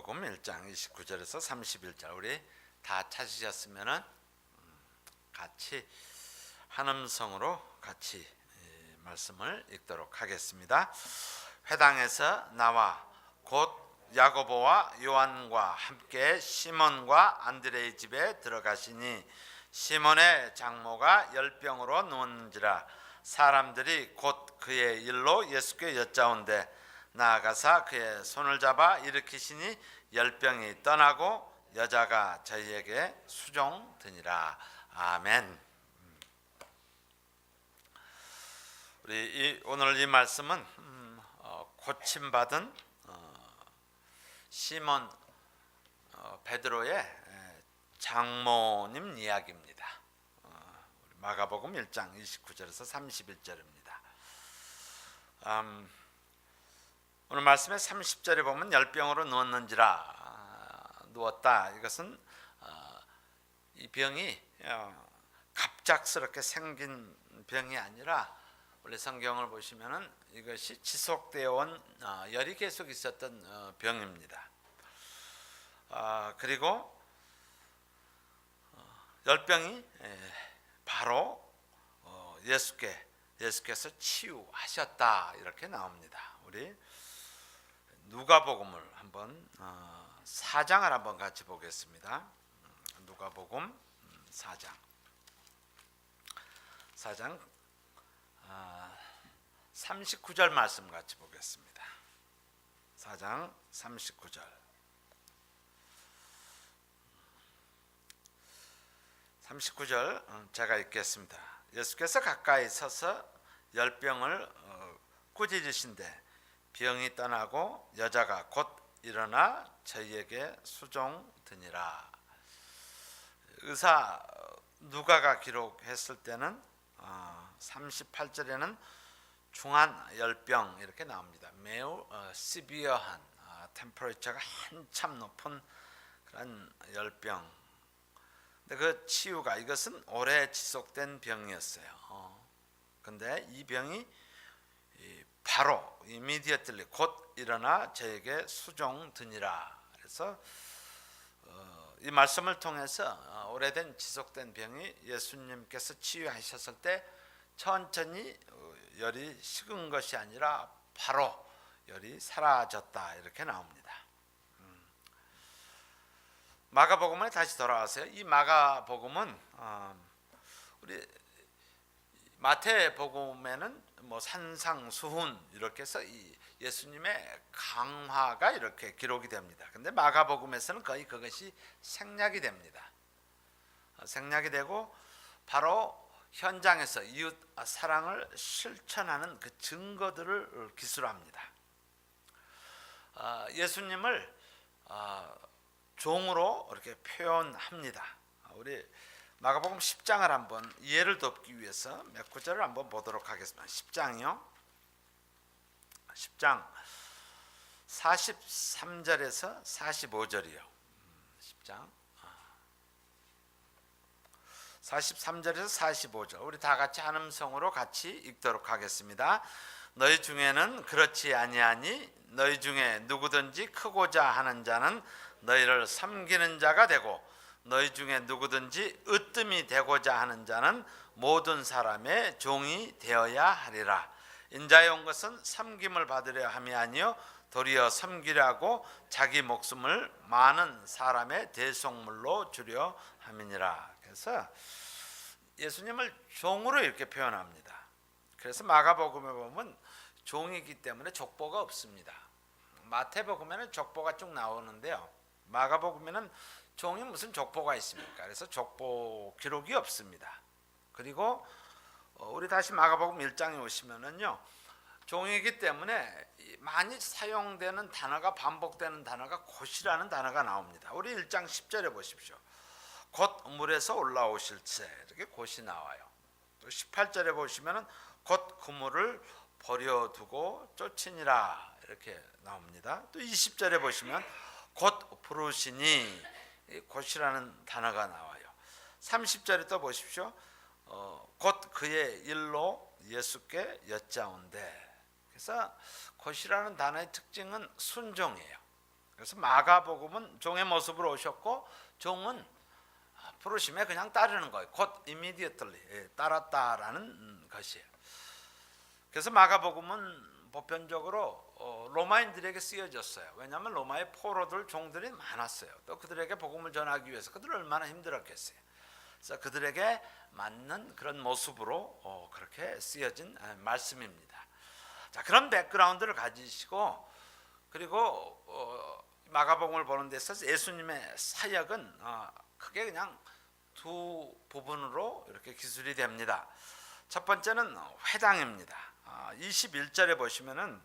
마가복음 1장 29절에서 31절 우리 다 찾으셨으면은 같이 한음성으로 같이 말씀을 읽도록 하겠습니다. 회당에서 나와 곧 야고보와 요한과 함께 시몬과 안드레의 집에 들어가시니 시몬의 장모가 열병으로 누운지라 사람들이 곧 그의 일로 예수께 여짜온대 나아가사 그의 손을 잡아 일으키시니 열병이 떠나고 여자가 저희에게 수종드니라. 아멘. 우리 오늘 이 말씀은 고침받은 시몬 베드로의 장모님 이야기입니다. 마가복음 1장 29절에서 31절입니다. 오늘 말씀의 30절에 보면 열병으로 누웠다. 이것은 이 병이 갑작스럽게 생긴 병이 아니라 원래 성경을 보시면은 이것이 지속되어 온 열이 계속 있었던 병입니다. 그리고 열병이 바로 예수께서 치유하셨다 이렇게 나옵니다. 우리 누가복음을 한번 4장을 한번 같이 보겠습니다. 누가복음 4장 39절 말씀 같이 보겠습니다. 4장 39절. 39절 제가 읽겠습니다. 예수께서 가까이 서서 열병을 꾸짖으신대 병이 떠나고 여자가 곧 일어나 저희에게 수종드니라. 의사 누가가 기록했을 때는 38절에는 중한 열병 이렇게 나옵니다. 매우 시비어한 템퍼레처가 한참 높은 그런 열병. 근데 그 치유가 이것은 오래 지속된 병이었어요. 근데 이 병이 바로 immediately 곧 일어나 저에게 수종드니라. 그래서 이 말씀을 통해서 오래된 지속된 병이 예수님께서 치유하셨을 때 천천히 열이 식은 것이 아니라 바로 열이 사라졌다 이렇게 나옵니다. 마가복음에 다시 돌아와서요. 이 마가복음은 우리 마태복음에는 뭐 산상수훈 이렇게 해서 이 예수님의 강화가 이렇게 기록이 됩니다. 근데 마가복음에서는 거의 그것이 생략이 됩니다. 생략이 되고 바로 현장에서 이웃 사랑을 실천하는 그 증거들을 기술합니다. 예수님을 종으로 이렇게 표현합니다. 우리 마가복음 10장을 한번 이해를 돕기 위해서 몇 구절을 한번 보도록 하겠습니다. 10장이요. 10장 43절에서 45절이요. 10장 43절에서 45절 우리 다 같이 한음성으로 같이 읽도록 하겠습니다. 너희 중에는 그렇지 아니하니 너희 중에 누구든지 크고자 하는 자는 너희를 섬기는 자가 되고 너희 중에 누구든지 으뜸이 되고자 하는 자는 모든 사람의 종이 되어야 하리라. 인자에 온 것은 섬김을 받으려 함이 아니요 도리어 섬기려고 자기 목숨을 많은 사람의 대속물로 주려 함이니라. 그래서 예수님을 종으로 이렇게 표현합니다. 그래서 마가복음에 보면 종이기 때문에 족보가 없습니다. 마태복음에는 족보가 쭉 나오는데요. 마가복음에는 종이 무슨 족보가 있습니까? 그래서 족보 기록이 없습니다. 그리고 우리 다시 마가복음 1장에 오시면은요. 종이기 때문에 많이 사용되는 단어가 반복되는 단어가 곧이라는 단어가 나옵니다. 우리 1장 10절에 보십시오. 곧 물에서 올라오실세 이렇게 곧이 나와요. 또 18절에 보시면은 곧 그물을 버려두고 쫓으니라 이렇게 나옵니다. 또 20절에 보시면 곧 부르시니 곧이라는 단어가 나와요. 30절에 또 보십시오. 곧 그의 일로 예수께 여짜온대. 그래서 곧이라는 단어의 특징은 순종이에요. 그래서 마가복음은 종의 모습으로 오셨고 종은 부르심에 그냥 따르는 거예요. 곧 immediately 따랐다라는 것이에요. 그래서 마가복음은 보편적으로 로마인들에게 쓰여졌어요. 왜냐하면 로마의 포로들 종들이 많았어요. 또 그들에게 복음을 전하기 위해서 그들은 얼마나 힘들었겠어요. 그래서 그들에게 맞는 그런 모습으로 그렇게 쓰여진 말씀입니다. 자, 그런 백그라운드를 가지시고 그리고 마가복음을 보는 데 있어서 예수님의 사역은 크게 그냥 두 부분으로 이렇게 기술이 됩니다. 첫 번째는 회당입니다. 21절에 보시면은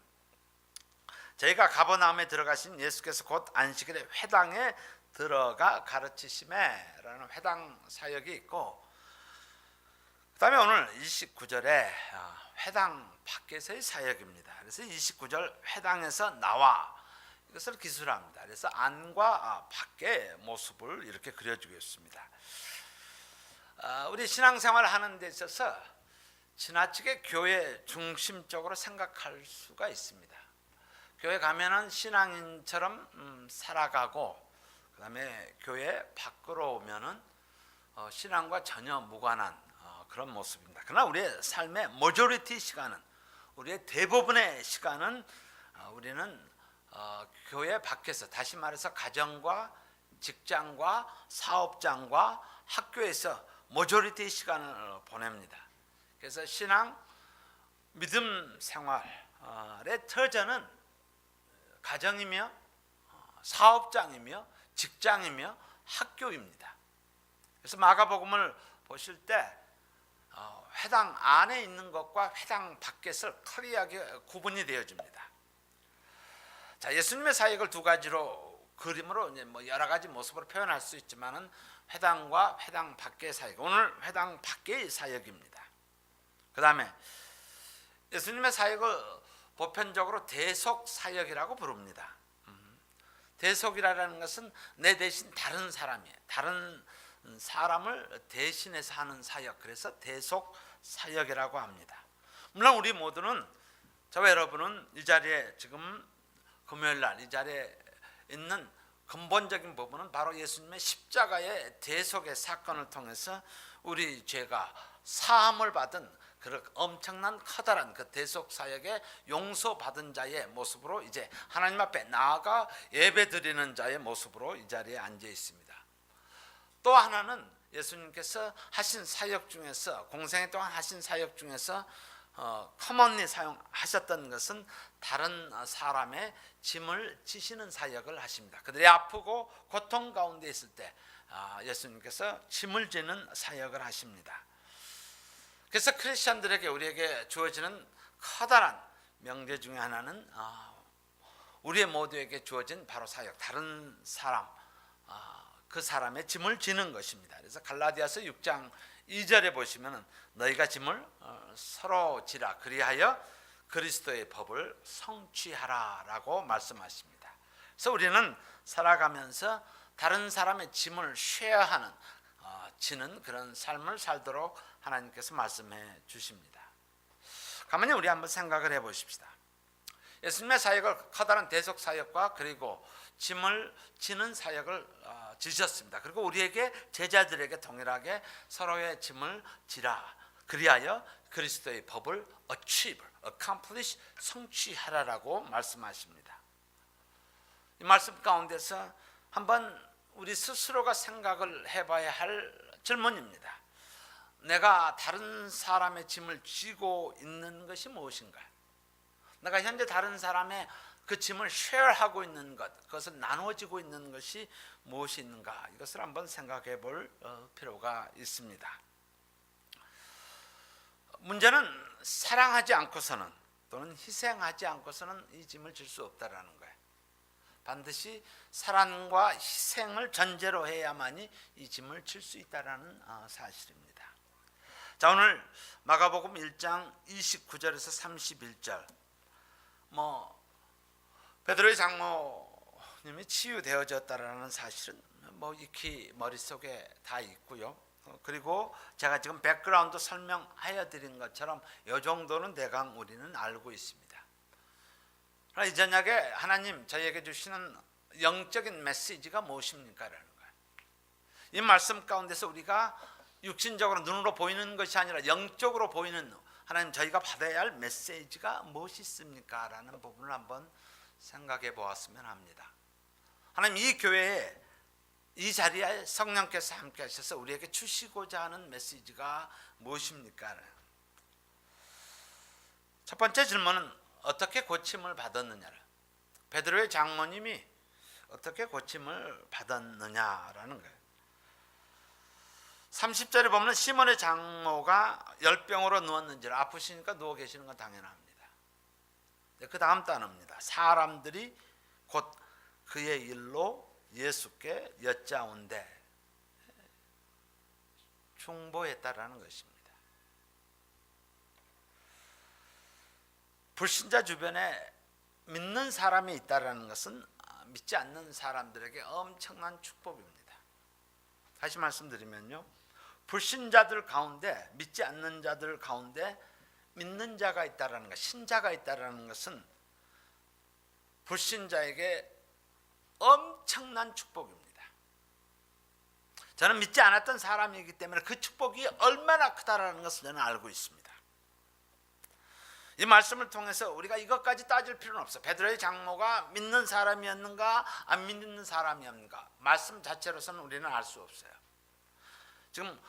저희가 가버나움에 들어가신 예수께서 곧 안식일에 회당에 들어가 가르치심에라는 회당 사역이 있고, 그 다음에 오늘 29절에 회당 밖에서의 사역입니다. 그래서 29절 회당에서 나와 이것을 기술합니다. 그래서 안과 밖의 모습을 이렇게 그려주겠습니다. 우리 신앙생활을 하는 데 있어서 지나치게 교회 중심적으로 생각할 수가 있습니다. 교회 가면은 신앙인처럼 살아가고, 그 다음에 교회 밖으로 오면은 신앙과 전혀 무관한 그런 모습입니다. 그러나 우리의 삶의 모조리티 시간은, 우리의 대부분의 시간은 우리는 교회 밖에서, 다시 말해서 가정과 직장과 사업장과 학교에서 모조리티 시간을 보냅니다. 그래서 신앙, 믿음 생활의 터전은 가정이며 사업장이며 직장이며 학교입니다. 그래서 마가복음을 보실 때 회당 안에 있는 것과 회당 밖에서 클리어하게 구분이 되어집니다. 자, 예수님의 사역을 두 가지로 그림으로 이제 뭐 여러 가지 모습으로 표현할 수 있지만은 회당과 회당 밖의 사역, 오늘 회당 밖의 사역입니다. 그 다음에 예수님의 사역을 보편적으로 대속 사역이라고 부릅니다. 대속이라는 것은 내 대신 다른 사람이에요. 다른 사람을 대신해서 하는 사역, 그래서 대속 사역이라고 합니다. 물론 우리 모두는, 저와 여러분은 이 자리에 지금 금요일 날 이 자리에 있는 근본적인 부분은 바로 예수님의 십자가의 대속의 사건을 통해서 우리 죄가 사함을 받은 그 엄청난 커다란 그 대속 사역의 용서받은 자의 모습으로 이제 하나님 앞에 나아가 예배드리는 자의 모습으로 이 자리에 앉아 있습니다. 또 하나는 예수님께서 하신 사역 중에서, 공생애 동안 하신 사역 중에서 커먼리 사용하셨던 것은 다른 사람의 짐을 지시는 사역을 하십니다. 그들이 아프고 고통 가운데 있을 때 예수님께서 짐을 지는 사역을 하십니다. 그래서 크리스천들에게, 우리에게 주어지는 커다란 명제 중에 하나는 우리 모두에게 주어진 바로 사역, 다른 사람, 그 사람의 짐을 지는 것입니다. 그래서 갈라디아서 6장 2절에 보시면 너희가 짐을 서로 지라, 그리하여 그리스도의 법을 성취하라라고 말씀하십니다. 그래서 우리는 살아가면서 다른 사람의 짐을 쉐어하는, 지는 그런 삶을 살도록 하나님께서 말씀해 주십니다. 가만히 우리 한번 생각을 해 보십시다. 예수님의 사역을 커다란 대속 사역과 그리고 짐을 지는 사역을 지셨습니다. 그리고 우리에게, 제자들에게 동일하게 서로의 짐을 지라, 그리하여 그리스도의 법을 achieve, accomplish, 성취하라라고 말씀하십니다. 이 말씀 가운데서 한번 우리 스스로가 생각을 해봐야 할 질문입니다. 내가 다른 사람의 짐을 지고 있는 것이 무엇인가? 내가 현재 다른 사람의 그 짐을 쉐어하고 있는 것, 그것을 나누어지고 있는 것이 무엇이 있는가? 이것을 한번 생각해 볼 필요가 있습니다. 문제는 사랑하지 않고서는, 또는 희생하지 않고서는 이 짐을 질 수 없다라는 거예요. 반드시 사랑과 희생을 전제로 해야만이 이 짐을 질 수 있다라는 사실입니다. 자, 오늘 마가복음 1장 29절에서 31절, 베드로의 장모님이 치유되어졌다라는 사실은 익히 머릿속에 다 있고요. 그리고 제가 지금 백그라운드 설명하여 드린 것처럼 이 정도는 대강 우리는 알고 있습니다. 이 저녁에 하나님 저희에게 주시는 영적인 메시지가 무엇입니까? 라는 거예요. 이 말씀 가운데서 우리가 육신적으로 눈으로 보이는 것이 아니라 영적으로 보이는 하나님 저희가 받아야 할 메시지가 무엇이 있습니까? 라는 부분을 한번 생각해 보았으면 합니다. 하나님 이 교회에 이 자리에 성령께서 함께 하셔서 우리에게 주시고자 하는 메시지가 무엇입니까? 첫 번째 질문은 어떻게 고침을 받았느냐. 베드로의 장모님이 어떻게 고침을 받았느냐라는 거예요. 30절에 보면 시몬의 장모가 열병으로 누웠는지라 아프시니까 누워 계시는 건 당연합니다. 그 다음 단어입니다. 사람들이 곧 그의 일로 예수께 여짜온대 중보했다라는 것입니다. 불신자 주변에 믿는 사람이 있다라는 것은 믿지 않는 사람들에게 엄청난 축복입니다. 다시 말씀드리면요, 불신자들 가운데 믿지 않는 자들 가운데 믿는 자가 있다라는 것, 신자가 있다라는 것은 불신자에게 엄청난 축복입니다. 저는 믿지 않았던 사람이기 때문에 그 축복이 얼마나 크다라는 것을 저는 알고 있습니다. 이 말씀을 통해서 우리가 이것까지 따질 필요는 없어. 베드로의 장모가 믿는 사람이었는가 안 믿는 사람이었는가 말씀 자체로서는 우리는 알 수 없어요. 지금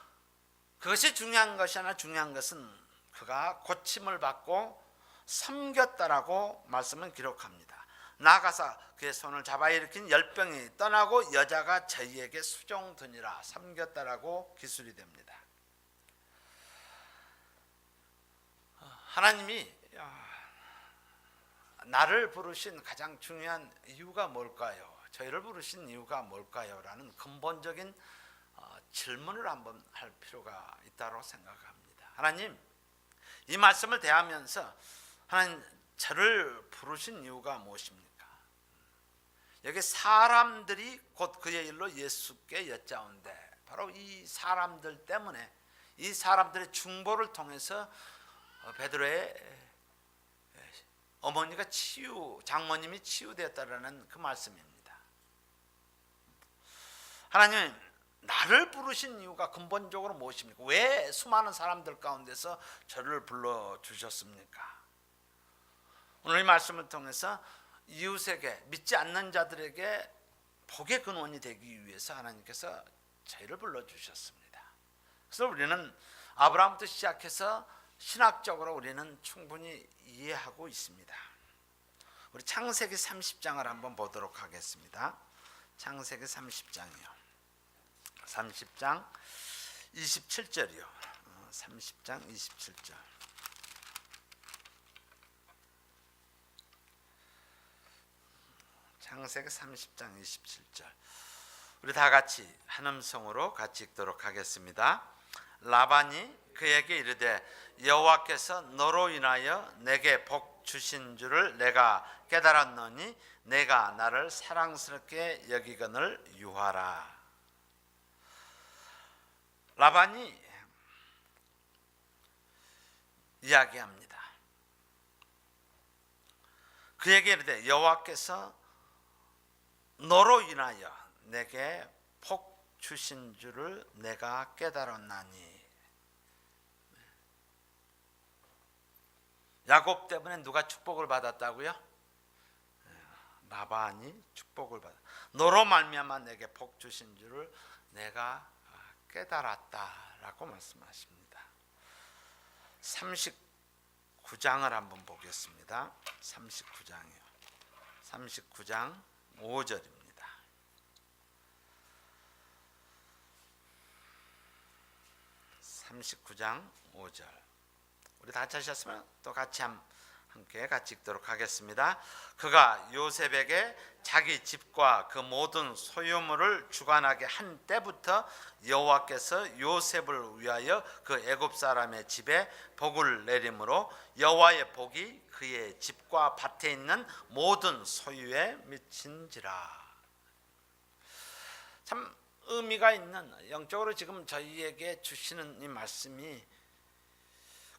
그것이 중요한 것이 아니라 중요한 것은 그가 고침을 받고 섬겼다라고 말씀은 기록합니다. 나아가서 그의 손을 잡아 일으킨 열병이 떠나고 여자가 저희에게 수종드니라. 섬겼다라고 기술이 됩니다. 하나님이 나를 부르신 가장 중요한 이유가 뭘까요? 저희를 부르신 이유가 뭘까요? 라는 근본적인 질문을 한번 할 필요가 있다고 생각합니다. 하나님, 이 말씀을 대하면서 하나님 저를 부르신 이유가 무엇입니까? 여기 사람들이 곧 그의 일로 예수께 여짜온대. 바로 이 사람들 때문에 이 사람들의 중보를 통해서 베드로의 어머니가 장모님이 치유되었다라는 그 말씀입니다. 하나님, 나를 부르신 이유가 근본적으로 무엇입니까? 왜 수많은 사람들 가운데서 저를 불러주셨습니까? 오늘 이 말씀을 통해서 이웃에게, 믿지 않는 자들에게 복의 근원이 되기 위해서 하나님께서 저희를 불러주셨습니다. 그래서 우리는 아브라함부터 시작해서 신학적으로 우리는 충분히 이해하고 있습니다. 우리 창세기 30장을 한번 보도록 하겠습니다. 창세기 30장이요. 30장 27절이요. 30장 27절. 창세기 30장 27절. 우리 다 같이 한 음성으로 같이 읽도록 하겠습니다. 라반이 그에게 이르되 여호와께서 너로 인하여 내게 복 주신 줄을 내가 깨달았노니 내가 나를 사랑스럽게 여기거늘 유하라. 라반이 이야기합니다. 그에게 이르되 여호와께서 너로 인하여 내게 복 주신 줄을 내가 깨달았나니. 야곱 때문에 누가 축복을 받았다고요? 라반이 축복을 받았다. 너로 말미암아 내게 복 주신 줄을 내가 깨달았다라고 말씀하십니다. 39장을 한번 보겠습니다. 39장이요. 39장 5절입니다. 39장 5절. 우리 다 찾으셨으면 또 같이 함께 같이 읽도록 하겠습니다. 그가 요셉에게 자기 집과 그 모든 소유물을 주관하게 한 때부터 여호와께서 요셉을 위하여 그 애굽 사람의 집에 복을 내림으로 여호와의 복이 그의 집과 밭에 있는 모든 소유에 미친지라. 참 의미가 있는, 영적으로 지금 저희에게 주시는 이 말씀이,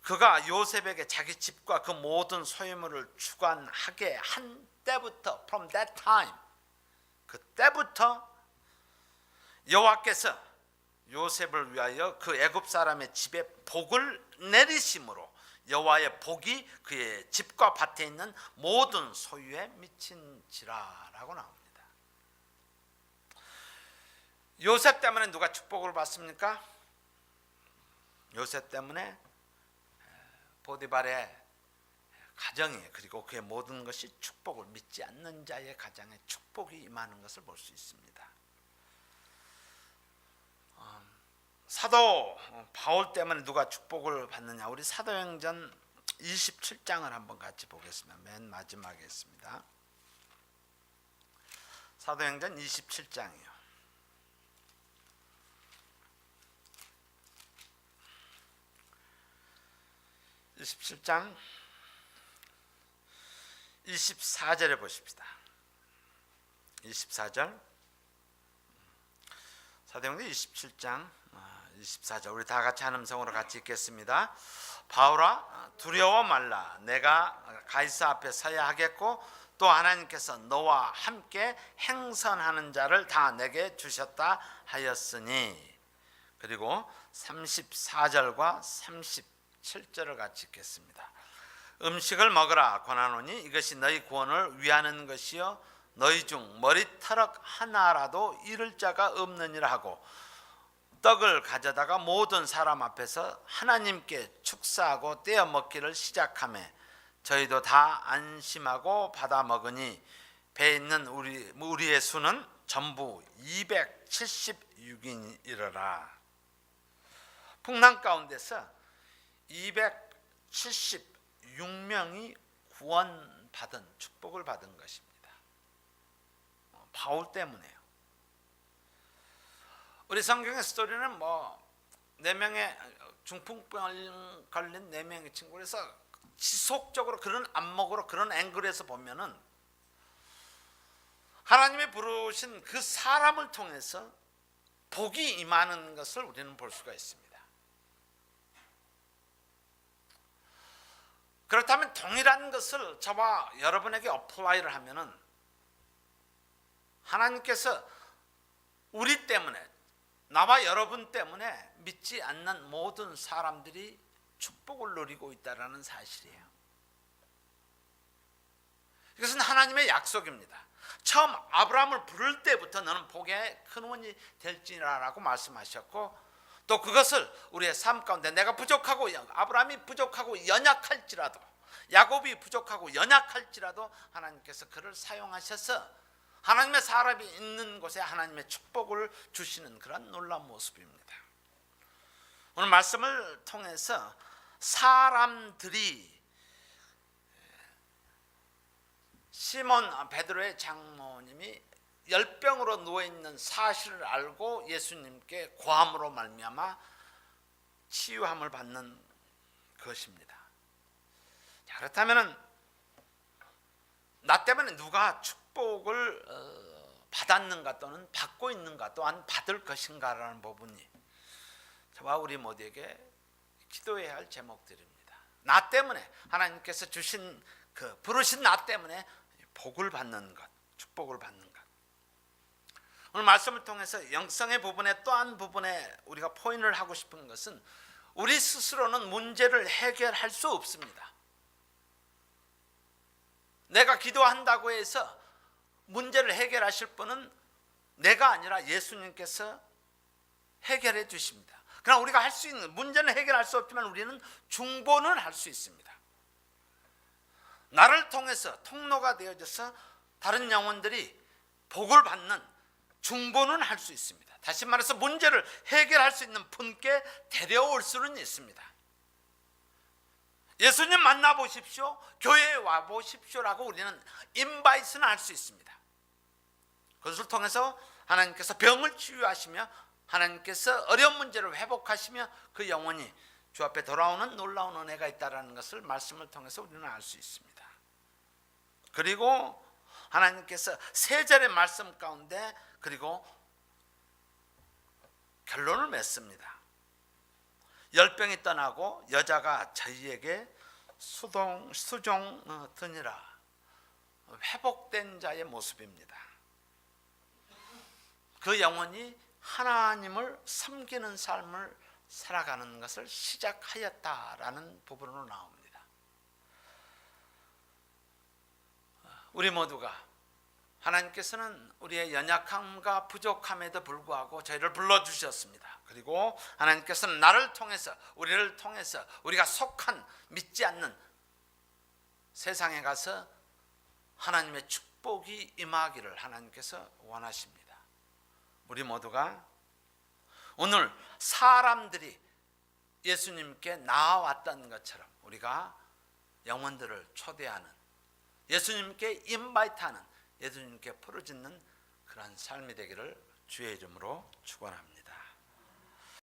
그가 요셉에게 자기 집과 그 모든 소유물을 주관하게 한 때부터, from that time, 그때부터 여호와께서 요셉을 위하여 그 애굽 사람의 집에 복을 내리심으로 여호와의 복이 그의 집과 밭에 있는 모든 소유에 미친지라라고 나옵니다. 요셉 때문에 누가 축복을 받습니까? 요셉 때문에 보디발의 가정이, 그리고 그의 모든 것이 축복을, 믿지 않는 자의 가정에 축복이 임하는 것을 볼 수 있습니다. 사도 바울 때문에 누가 축복을 받느냐? 우리 사도행전 27장을 한번 같이 보겠습니다. 맨 마지막에 있습니다. 사도행전 27장이요. 27장 24절에 보십시다. 24절, 사도행전 27장 24절, 우리 다 같이 한 음성으로 같이 읽겠습니다. 바울아, 두려워 말라. 내가 가이사 앞에 서야 하겠고 또 하나님께서 너와 함께 행선하는 자를 다 내게 주셨다 하였으니. 그리고 34절과 37절을 같이 읽겠습니다. 음식을 먹으라 권하노니 이것이 너희 구원을 위하는 것이요 너희 중 머리털럭 하나라도 잃을 자가 없느니라 하고 떡을 가져다가 모든 사람 앞에서 하나님께 축사하고 떼어 먹기를 시작하며 저희도 다 안심하고 받아 먹으니 배에 있는 우리의 수는 전부 276인이러라. 풍랑 가운데서 276명이 구원받은, 축복을 받은 것입니다. 바울 때문에요. 우리 성경의 스토리는 4명의 중풍병 걸린 4명의 친구에서 지속적으로 그런 안목으로, 그런 앵글에서 보면은 하나님이 부르신 그 사람을 통해서 복이 임하는 것을 우리는 볼 수가 있습니다. 그렇다면 동일한 것을 저와 여러분에게 어플라이를 하면은 하나님께서 우리 때문에, 나와 여러분 때문에 믿지 않는 모든 사람들이 축복을 누리고 있다는 사실이에요. 이것은 하나님의 약속입니다. 처음 아브라함을 부를 때부터 너는 복의 큰 원이 될지라라고 말씀하셨고, 또 그것을 우리의 삶 가운데 내가 부족하고, 아브라함이 부족하고 연약할지라도, 야곱이 부족하고 연약할지라도 하나님께서 그를 사용하셔서 하나님의 사람이 있는 곳에 하나님의 축복을 주시는 그런 놀라운 모습입니다. 오늘 말씀을 통해서 사람들이 시몬 베드로의 장모님이 열병으로 누워있는 사실을 알고 예수님께 고함으로 말미암아 치유함을 받는 것입니다. 자, 그렇다면 나 때문에 누가 축복을 받았는가 또는 받고 있는가 또한 받을 것인가라는 부분이 저와 우리 모두에게 기도해야 할 제목들입니다. 나 때문에 하나님께서 주신 부르신 나 때문에 복을 받는 것, 축복을 받는 것. 오늘 말씀을 통해서 영성의 부분에 또 한 부분에 우리가 포인트를 하고 싶은 것은 우리 스스로는 문제를 해결할 수 없습니다. 내가 기도한다고 해서 문제를 해결하실 분은 내가 아니라 예수님께서 해결해 주십니다. 그러나 우리가 할 수 있는, 문제는 해결할 수 없지만 우리는 중보는 할 수 있습니다. 나를 통해서 통로가 되어져서 다른 영혼들이 복을 받는 중보는 할 수 있습니다. 다시 말해서 문제를 해결할 수 있는 분께 데려올 수는 있습니다. 예수님 만나보십시오, 교회에 와보십시오라고 우리는 인바이트는 할 수 있습니다. 그것을 통해서 하나님께서 병을 치유하시며 하나님께서 어려운 문제를 회복하시며 그 영혼이 주 앞에 돌아오는 놀라운 은혜가 있다는 것을 말씀을 통해서 우리는 알 수 있습니다. 그리고 하나님께서 세 절의 말씀 가운데 그리고 결론을 맺습니다. 열병이 떠나고 여자가 저희에게 수종 드니라. 회복된 자의 모습입니다. 그 영혼이 하나님을 섬기는 삶을 살아가는 것을 시작하였다라는 부분으로 나옵니다. 우리 모두가 하나님께서는 우리의 연약함과 부족함에도 불구하고 저희를 불러주셨습니다. 그리고 하나님께서는 나를 통해서, 우리를 통해서 우리가 속한 믿지 않는 세상에 가서 하나님의 축복이 임하기를 하나님께서 원하십니다. 우리 모두가 오늘 사람들이 예수님께 나아왔던 것처럼 우리가 영혼들을 초대하는, 예수님께 인바이트하는, 예수님께 부르짖는 그러한 삶이 되기를 주의 이름으로 축원합니다.